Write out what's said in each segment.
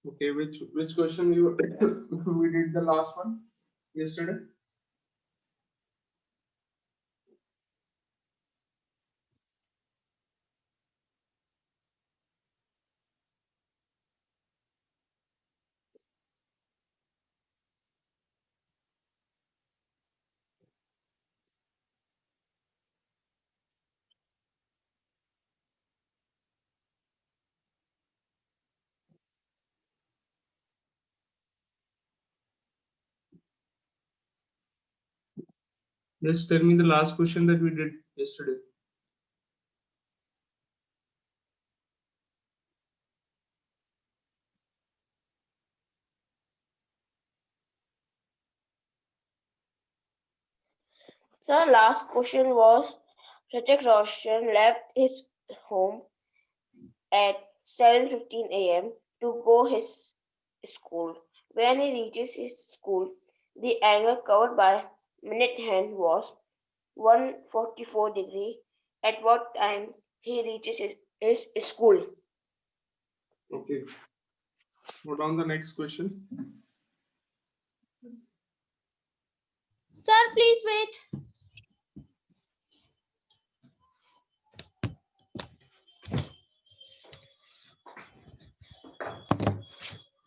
Okay, which question you we did the last one yesterday? Just tell me the last question that we did yesterday. So last question was Hrithik Roshan left his home at 7:15 a.m. to go his school. When he reaches his school, the angle covered by minute hand was 144 degree. At what time he reaches his school? Okay. Put on the next question. Sir, please wait.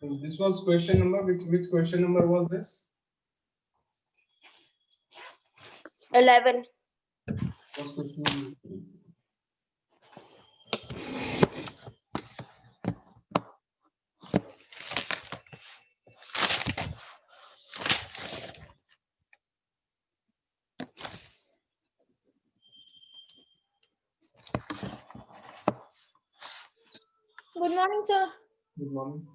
And this was question number. Which question number was this? 11. Was question number. Good morning, sir. Good morning.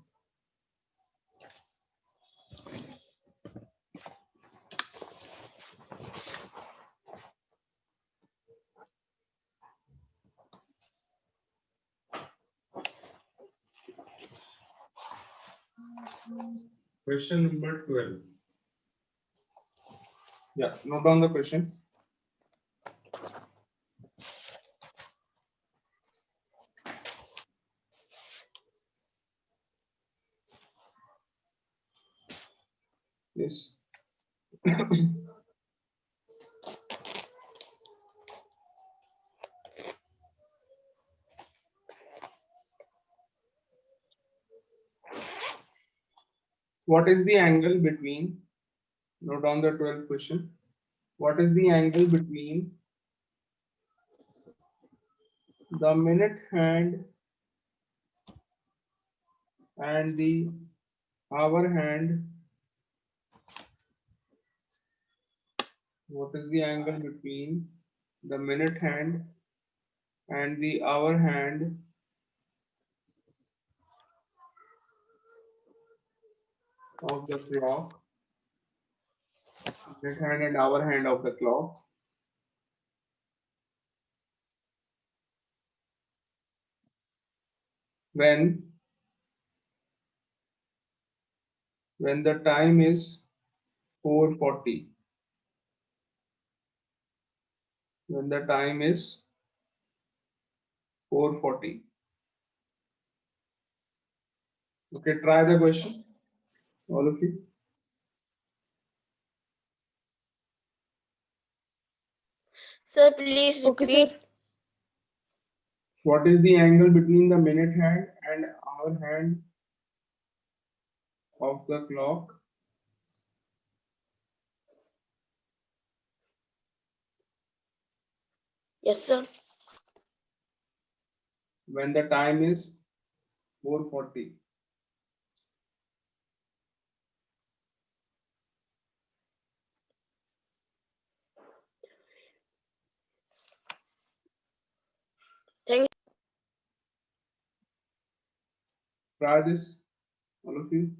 Question number 12. Yeah, note down the question. Yes. What is the angle between, note down the 12th question. What is the angle between the minute hand and the hour hand? What is the angle between the minute hand and the hour hand of the clock? Minute hand and hour hand of the clock. When the time is 4:40. When the time is 4:40. Okay, try the question, all of you. Sir, please Okay, repeat. sir. What is the angle between the minute hand and hour hand of the clock Yes, sir. when the time is 4:40? Thank you. Try this, all of you.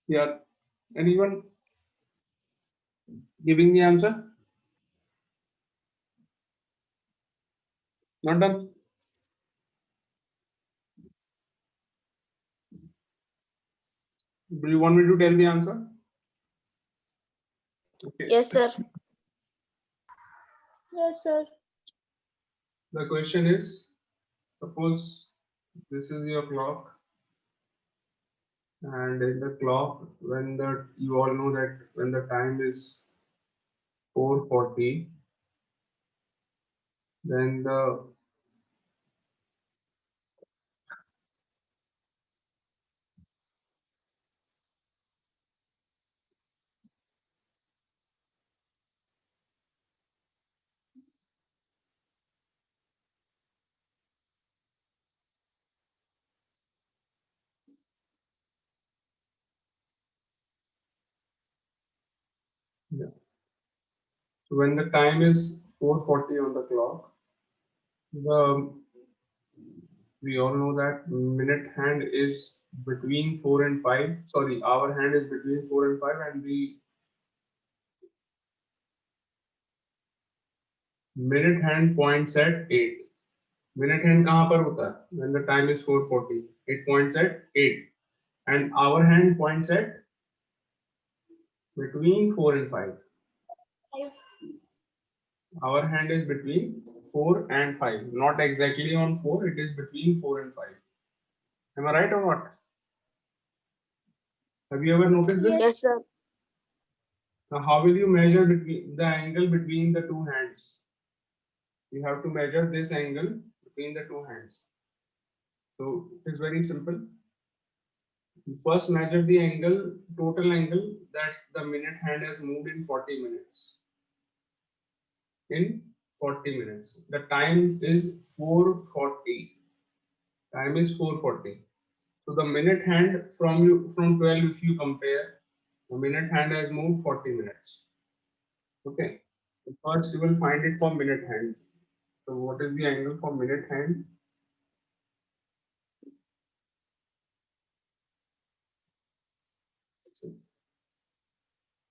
Yeah. Anyone giving the answer? Not done? Do you want me to tell the answer? Okay. Yes, sir. Yes, sir. The question is, suppose this is your clock, and in the clock, when the you all know that when the time is 4:40, then the yeah. So when the time is 4:40 on the clock, the we all know that minute hand is between 4 and 5. Sorry, hour hand is between 4 and 5, and the minute hand points at 8. Minute hand कहाँ पर होता है? When the time is 4:40, it points at 8, and hour hand points at between 4 and 5. Hour hand is between 4 and 5, not exactly on 4. It is between 4 and 5. Am I right or not? Have you ever noticed this? Yes, sir. Now, how will you measure between the angle between the two hands? You have to measure this angle between the two hands. So it is very simple. You first measure the angle, total angle that the minute hand has moved in 40 minutes. In 40 minutes. The time is 4:40. Time is 4:40. So the minute hand from 12, if you compare, the minute hand has moved 40 minutes. Okay. So first you will find it for minute hand. So what is the angle for minute hand? So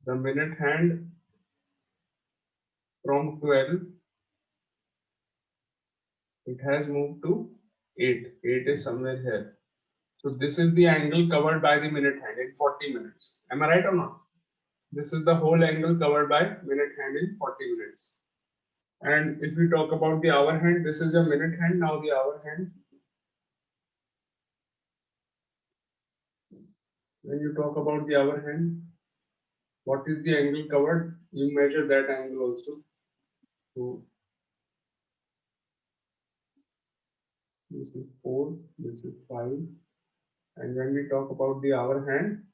the minute hand from 12, it has moved to 8. 8 is somewhere here. So this is the angle covered by the minute hand in 40 minutes. Am I right or not? This is the whole angle covered by minute hand in 40 minutes. And if we talk about the hour hand, this is a minute hand. Now the hour hand. When you talk about the hour hand, what is the angle covered? You measure that angle also. So this is 4, this is 5. And when we talk about the hour hand,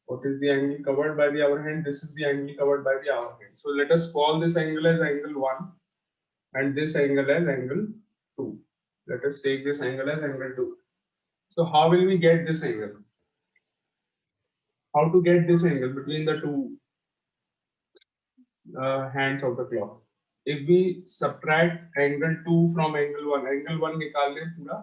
what is the angle covered by the hour hand? This is the angle covered by the hour hand. So let us call this angle as angle 1 and this angle as angle 2. Let us take this angle as angle 2. So how will we get this angle? How to get this angle between the two hands of the clock? If we subtract angle 2 from angle 1 निकाल लें पूरा,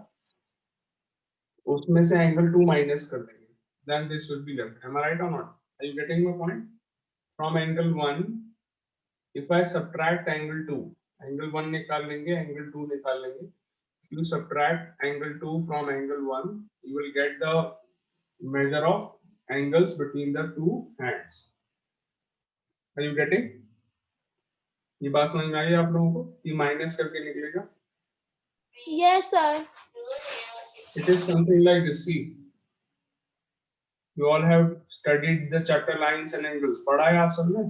उसमें से angle 2 minus कर देंगे, then this will be left. Am I right or not? Are you getting my point? From angle 1, if I subtract angle 2, angle 1 निकाल लेंगे, angle 2 निकाल लेंगे. If you subtract angle 2 from angle 1, you will get the measure of angles between the two hands. Are you getting? ये बात समझ में आई आप लोगों को कि माइनस करके निकलेगा? Yes, sir. It is something like this. See, you all have studied the chapter lines and angles. पढ़ा है आप सबने?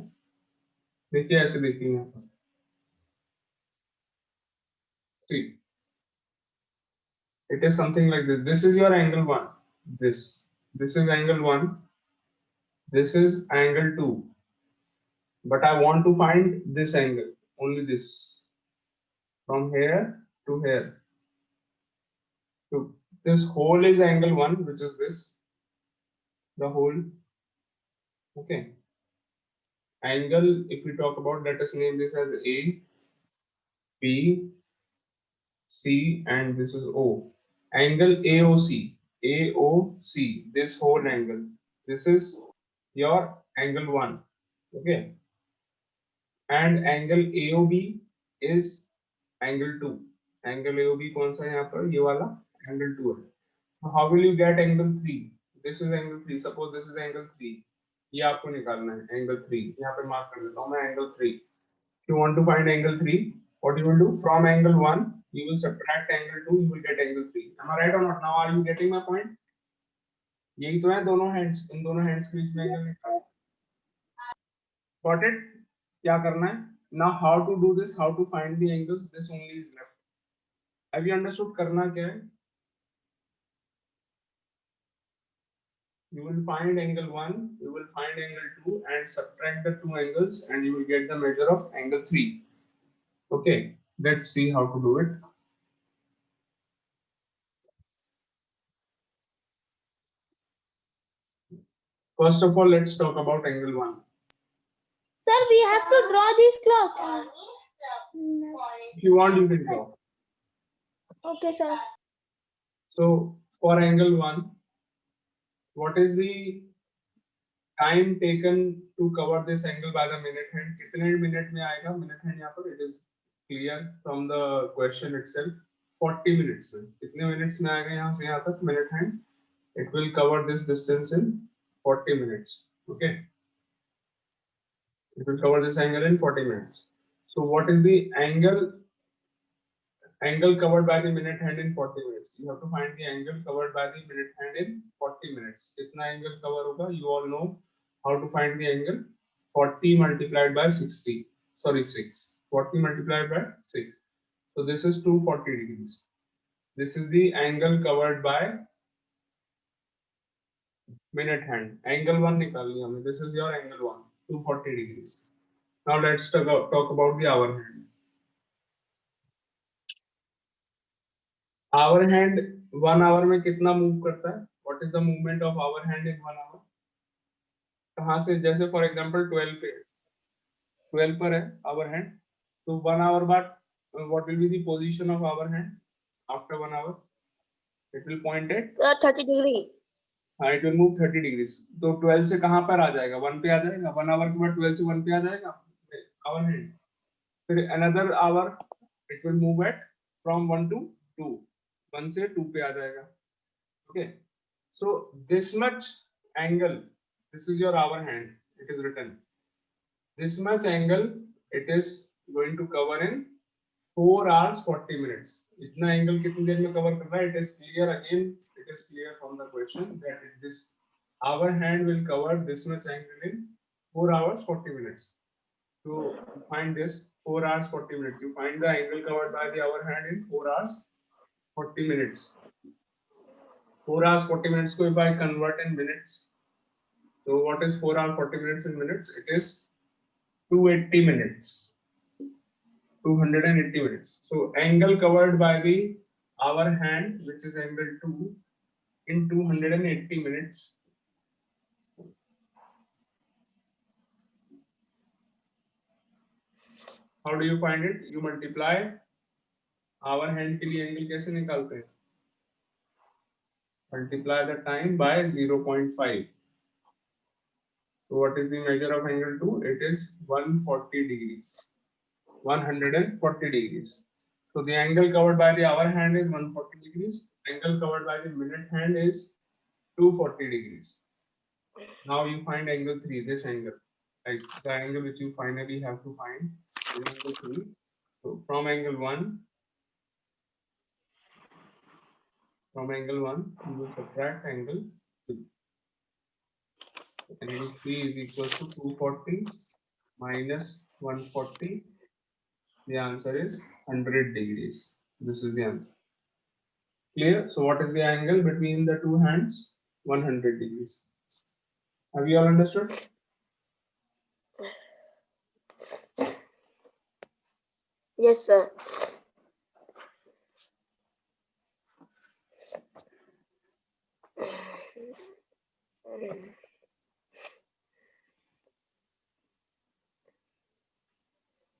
देखिए ऐसे देखिए यहाँ पर. See, it is something like this. This is your angle 1. This is angle 1. This is angle 2. But I want to find this angle, only this, from here to here. So this whole is angle 1, which is this, the whole. Okay. Angle, if we talk about, let us name this as A, B, C, and this is O. Angle AOC, AOC, this whole angle. This is your angle 1. Okay, and angle AOB is angle 2. Angle AOB कौन सा है यहाँ पर? ये वाला angle 2 है. So how will you get angle 3? This is angle 3. Suppose this is angle 3. ये आपको निकालना है angle 3. यहाँ पे मार्क कर देता हूँ मैं angle 3. If you want to find angle 3, what you will do? From angle 1, you will subtract angle 2. You will get angle 3. Am I right or not? Now are you getting my point? यही तो है दोनों hands. इन दोनों hands के बीच में angle निकालो. Got it? क्या करना है? Now how to do this? How to find the angles? This only is left. Have you understood? करना क्या है? You will find angle 1, you will find angle 2 and subtract the two angles and you will get the measure of angle 3. Okay, let's see how to do it. First of all, let's talk about angle 1. Sir, we have to draw these clocks. If you want, you can draw. Okay, sir. So for angle 1, what is the time taken to cover this angle by the minute hand? कितने minute में आएगा minute hand यहाँ पर? It is clear from the question itself. 40 minutes में. कितने minutes में आएगा यहाँ से यहाँ तक minute hand? It will cover this distance in 40 minutes. Okay. It will cover this angle in 40 minutes. So what is the angle covered by the minute hand in 40 minutes? You have to find the angle covered by the minute hand in 40 minutes. कितना angle cover होगा? You all know how to find the angle. 40 multiplied by 60. Sorry, 6. 40 multiplied by 6. So this is 240 degrees. This is the angle covered by minute hand. Angle 1 निकाल लिया हमने. This is your angle 1. 240 degrees. Now let's talk about the hour hand. Hour hand 1 hour में कितना move करता है? What is the movement of hour hand in 1 hour? कहाँ से? जैसे for example 12 पे 12 पर है hour hand. तो 1 hour बाद what will be the position of hour hand after 1 hour? It will point at 30 degree. हाँ, it will move 30 degrees. तो 12 से कहाँ पर आ जाएगा? 1 पे आ जाएगा. 1 hour के बाद 12 से 1 पे आ जाएगा hour hand. फिर another hour it will move at from 1 to 2. 1 से 2 पे आ जाएगा. Okay. So this much angle, this is your hour hand. It is written. This much angle it is going to cover in 4 hours 40 minutes. इतना angle कितनी देर में cover कर रहा है? It is clear again. It is clear from the question that this hour hand will cover this much angle in 4 hours 40 minutes. To find this 4 hours 40 minutes, you find the angle covered by the hour hand in 4 hours 40 minutes. 4 hours 40 minutes को if I convert in minutes, so what is 4 hours 40 minutes in minutes? It is 280 minutes. 280 minutes. So angle covered by the hour hand, which is angle 2, in 280 minutes. How do you find it? You multiply hour hand के लिए angle कैसे निकालते हैं? Multiply the time by 0.5. So what is the measure of angle 2? It is 140 degrees. 140 degrees. So the angle covered by the hour hand is 140 degrees. Angle covered by the minute hand is 240 degrees. Now you find angle 3, this angle. Like the angle which you finally have to find is angle 3. So from angle 1, you will subtract angle 3. Angle 3 is equal to 240 minus 140. The answer is 100 degrees. This is the answer. Clear? So what is the angle between the two hands? 100 degrees. Have you all understood? Yes, sir.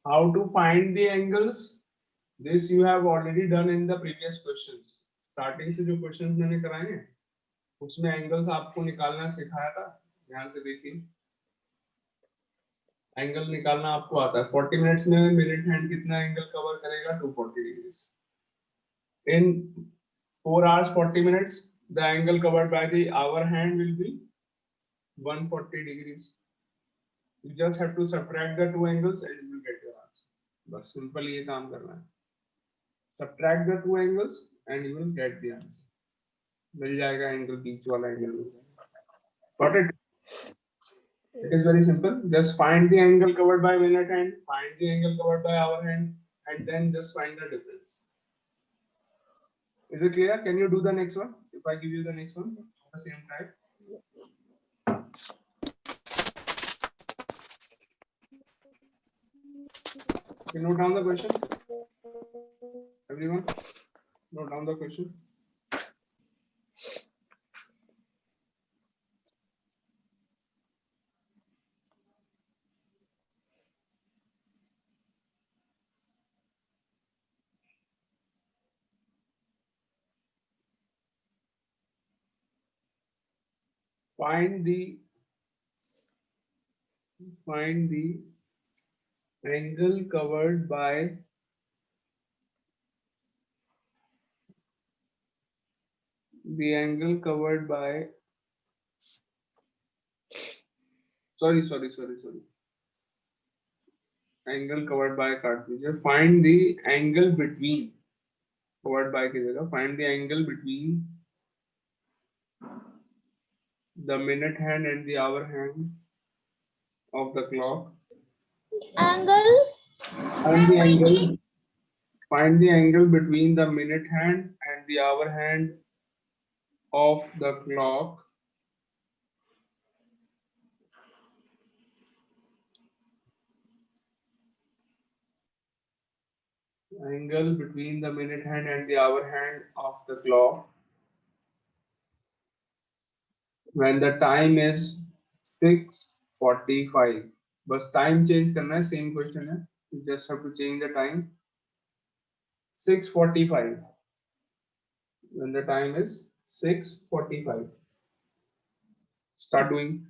How to find the angles? This you have already done in the previous questions. Starting से जो questions मैंने कराए हैं, उसमें angles आपको निकालना सिखाया था. ध्यान से देखिए, एंगल निकालना आपको आता है। 40 मिनट्स में मिनट हैंड कितना एंगल कवर करेगा? 240 degrees. In 4 hours 40 minutes, the angle covered by the hour hand will be 140 degrees. You just have to subtract the two angles and you will get your answer. बस simple ये काम करना है। Subtract the two angles and you will get the answer. मिल जाएगा angle, बीच वाला angle मिल जाएगा। Got it? It is very simple. Just find the angle covered by minute hand, find the angle covered by hour hand, and then just find the difference. Is it clear? Can you do the next one? If I give you the next one, the same type. Okay, note down the question. Everyone, note down the question. Find the angle covered by sorry. Angle covered by काट दीजिए. Find the angle between covered by की जगह find the angle between the minute hand and the hour hand of the clock. Angle. Find the angle between the minute hand and the hour hand of the clock. Angle between the minute hand and the hour hand of the clock when the time is 6:45. बस time change करना है, same question है. You just have to change the time. 6:45. When the time is 6:45. Start doing.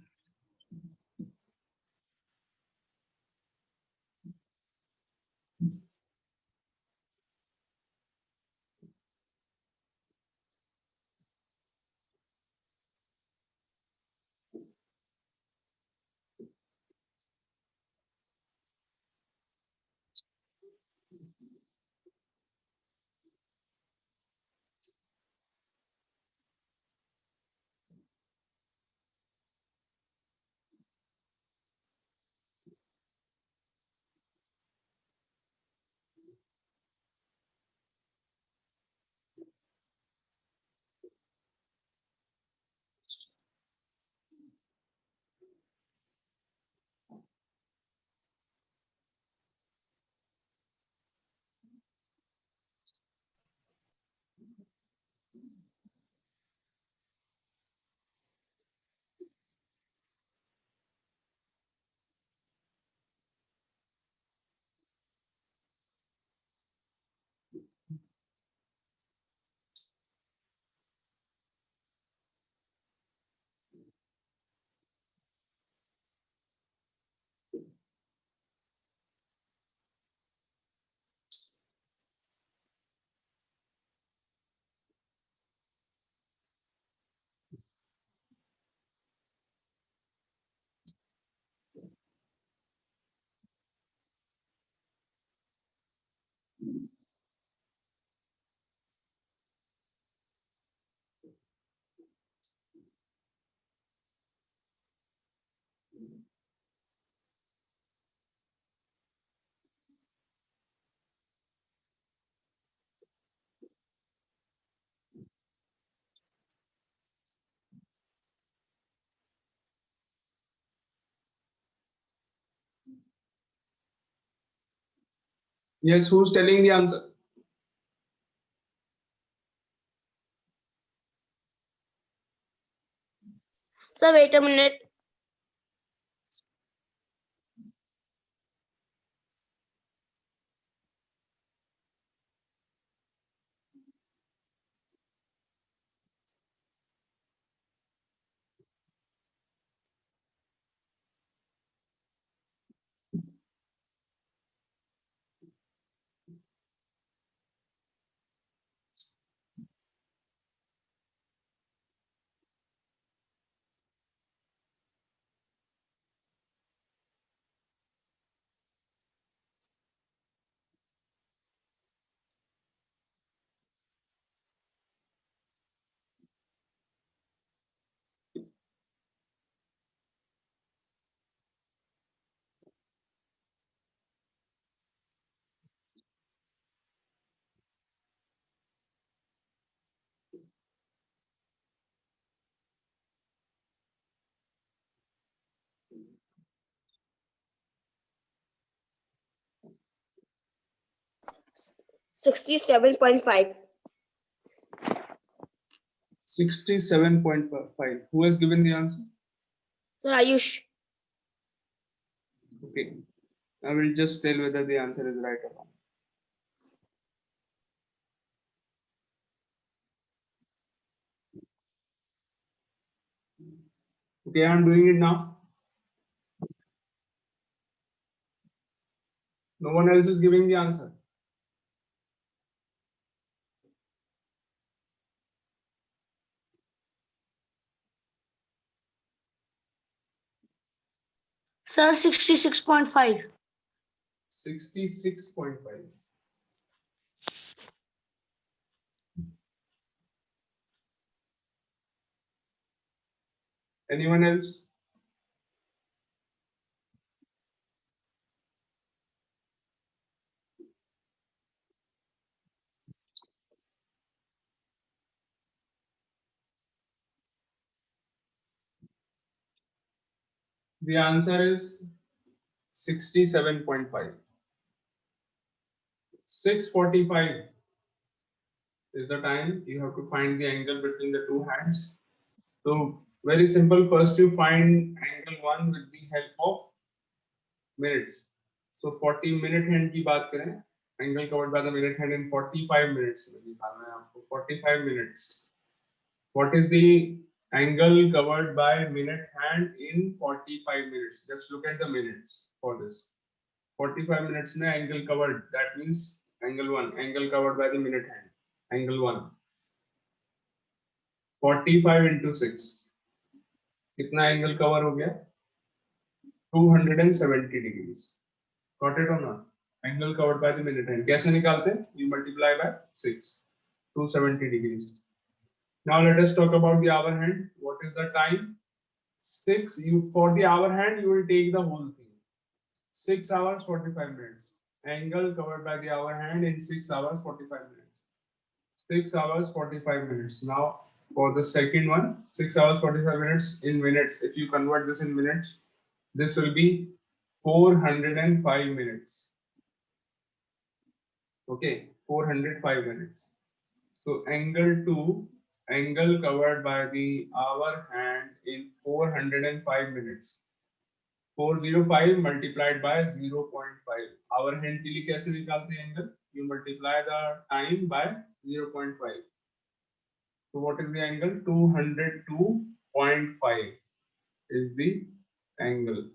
Yes, who's telling the answer? Sir, wait a minute. 67.5. 67.5. Who has given the answer? Sir Ayush. Okay. I will just tell whether the answer is right or wrong. Okay, I'm doing it now. No one else is giving the answer. Sir, 66.5. 66.5. Anyone else? The answer is 67.5. 6:45 is the time. You have to find the angle between the two hands. So very simple. First you find angle 1 with the help of minutes. So 40 minute hand की बात करें, angle covered by the minute hand in 45 minutes में निकालना है आपको 45 minutes. What is the angle covered by minute hand in 45 minutes? Just look at the minutes for this. 45 minutes में angle covered, that means angle 1, angle covered by the minute hand, angle 1. 45 into 6. कितना angle cover हो गया? 270 degrees. Got it or not? Angle covered by the minute hand. कैसे निकालते हैं? You multiply by 6. 270 degrees. Now let us talk about the hour hand. What is the time? 6. You for the hour hand you will take the whole thing. 6 hours 45 minutes. Angle covered by the hour hand in 6 hours 45 minutes. 6 hours 45 minutes. Now for the second one, 6 hours 45 minutes in minutes. If you convert this in minutes, this will be 405 minutes. Okay, 405 minutes. So angle 2, angle covered by the hour hand in 405 minutes. 405 multiplied by 0.5. Hour hand के लिए कैसे निकालते हैं angle? You multiply the time by 0.5. So what is the angle? 202.5 is the angle.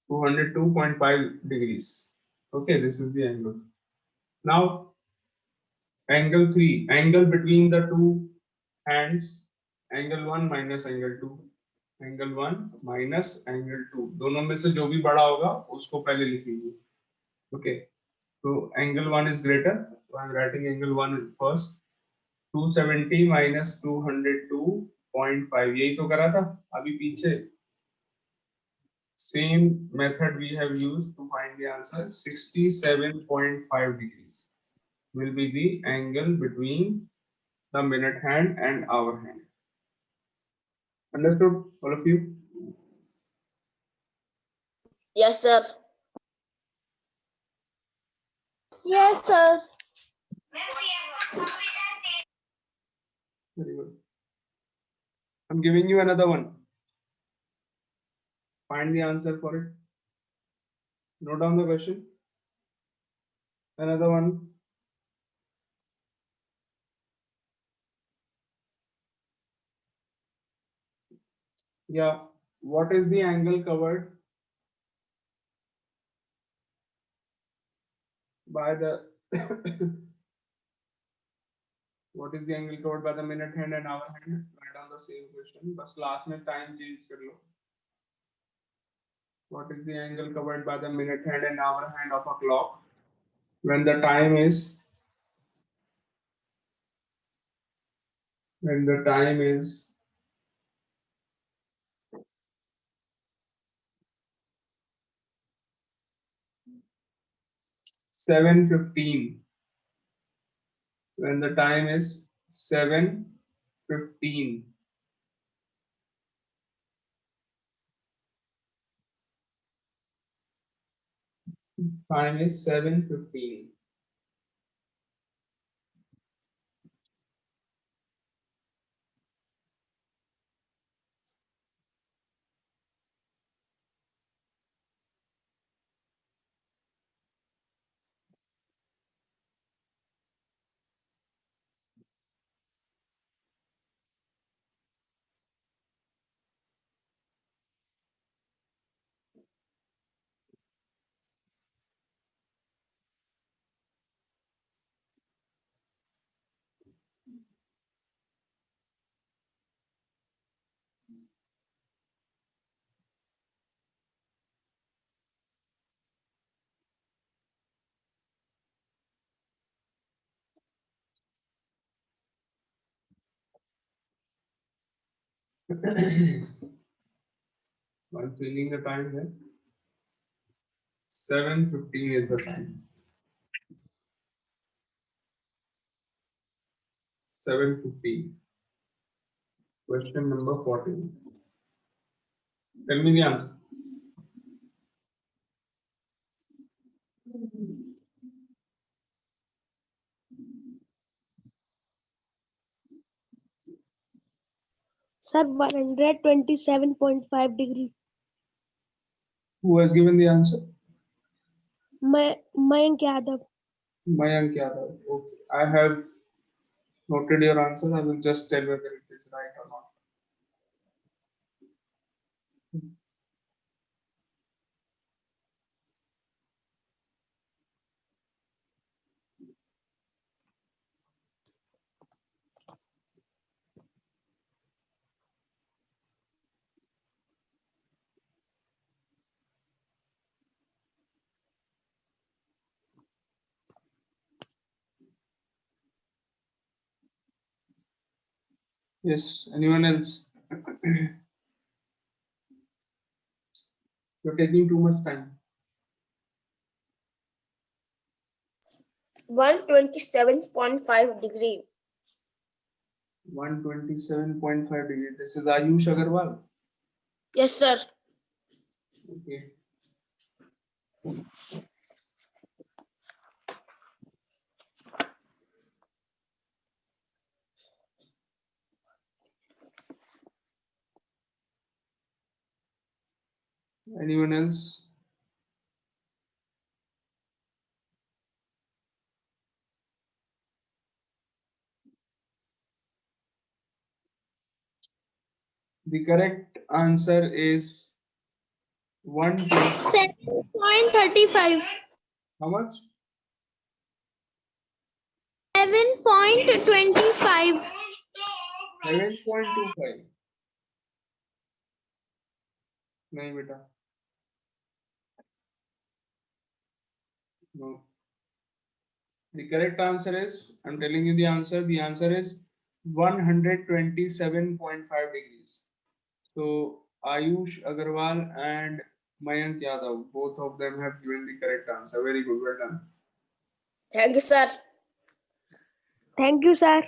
202.5 degrees. Okay, this is the angle. Now angle 3, angle between the two hands, angle 1 minus angle 2, angle 1 minus angle 2, दोनों में से जो भी बड़ा होगा उसको पहले लिखेंगे. Okay, so angle 1 is greater, so I am writing angle 1 first. 270 minus 202.5, यही तो करा था अभी पीछे. Same method we have used to find the answer. 67.5 degrees will be the angle between the minute hand and hour hand. Understood, all of you? Yes, sir. Yes, sir. Very good. I'm giving you another one. Find the answer for it. Note down the question. Another one. Yeah. What is the angle covered by the what is the angle covered by the minute hand and hour hand? Write down the same question. But last में time change कर लो. What is the angle covered by the minute hand and hour hand of a clock when the time is 7:15? When the time is 7:15. Time is 7:15. I'm changing the time here. 7:15 is the time. 7:15. Question number 14. Tell me the answer. Sir, 127.5 degree. Who has given the answer? Mayank Yadav. Mayank Yadav. Okay. I have noted your answer. I will just tell whether it is right or not. Yes. Anyone else? You're taking too much time. 127.5 degree. 127.5 degrees. This is Ayush Agarwal. Yes, sir. Okay. Anyone else? The correct answer is 120. 7.35. How much? 7.25. 7.25. नहीं बेटा. No. The correct answer is, I'm telling you the answer. The answer is 127.5 degrees. So Ayush Agarwal and Mayank Yadav, both of them have given the correct answer. Very good, well done. Thank you, sir. Thank you, sir.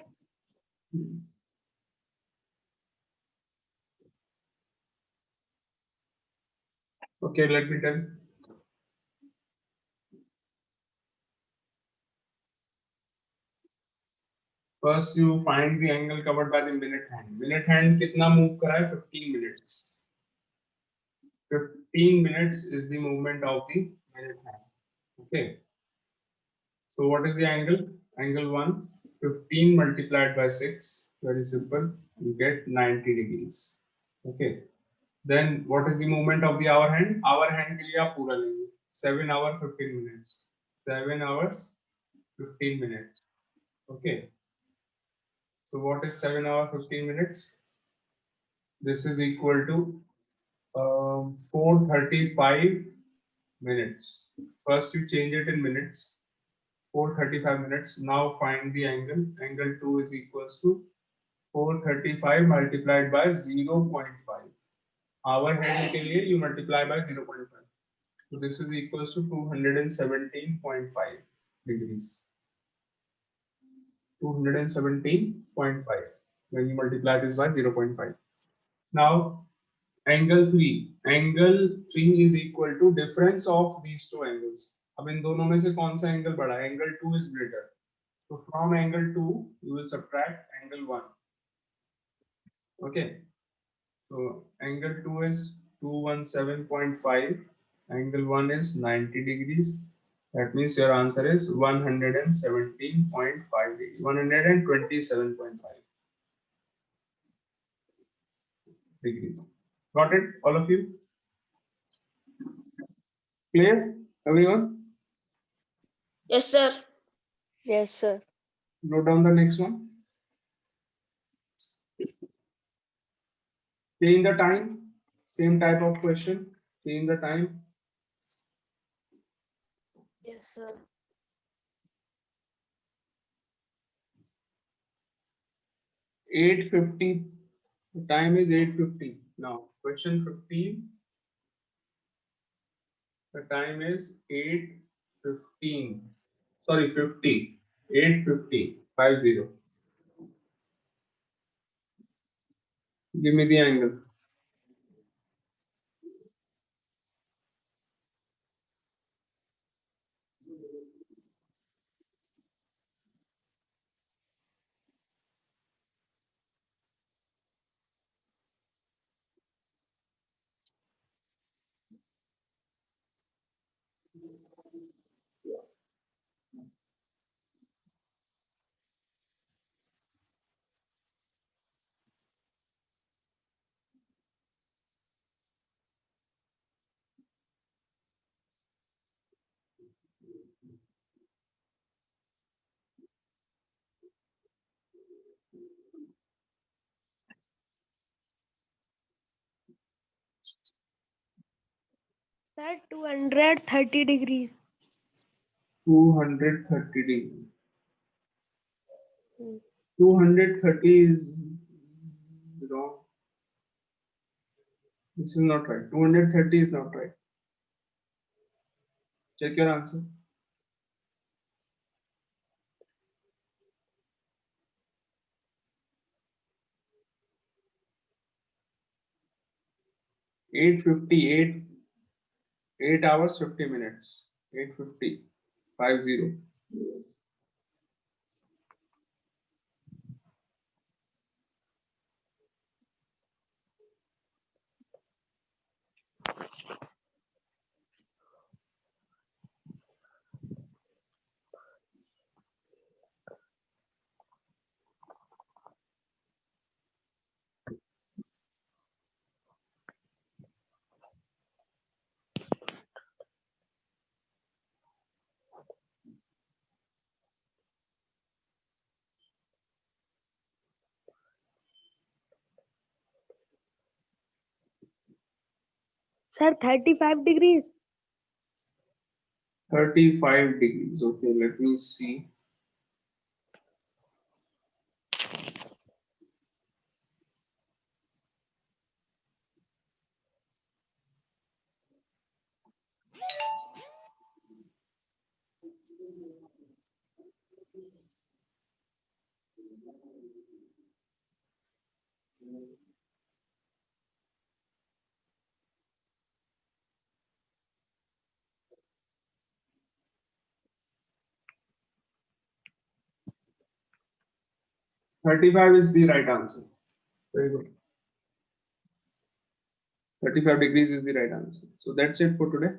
Okay, let me tell. First, you find the angle covered by the minute hand. Minute hand कितना move करा है? 15 minutes. 15 minutes is the movement of the minute hand. Okay. So what is the angle? Angle 1, 15 multiplied by 6. Very simple. You get 90 degrees. Okay. Then what is the movement of the hour hand? Hour hand के लिए आप पूरा लेंगे. 7 hours 15 minutes. 7 hours 15 minutes. Okay. So what is 7 hours 15 minutes? This is equal to 435 minutes. First you change it in minutes. 435 minutes. Now find the angle. Angle 2 is equals to 435 multiplied by 0.5. Hour hand के लिए you multiply by 0.5. So this is equals to 217.5 degrees. 217.5 when you multiply this by 0.5. Now angle 3. Angle 3 is equal to difference of these two angles. अब इन दोनों में से कौन सा angle बड़ा है? Angle 2 is greater. So from angle 2 you will subtract angle 1. Okay. So angle 2 is 217.5. Angle 1 is 90 degrees. That means your answer is 117.5 degrees. 127.5 degrees. Got it, all of you? Clear, everyone? Yes, sir. Yes, sir. Note down the next one. Change the time. Same type of question. Change the time. Yes, sir. 8:50 The time is 8:50 now. Question 15. The time is 8:15. Sorry, 50. 8:50. 50. Give me the angle. Sir, 230 degrees. 230 degrees. Hmm. 230 is wrong. This is not right. 230 is not right. Check your answer. Eight 8 hours 50 minutes. 8:50. 50. Sir, 35 degrees. 35 degrees. Okay, let me see. Thirty-five is the right answer. Very good. 35 degrees is the right answer. So that's it for today.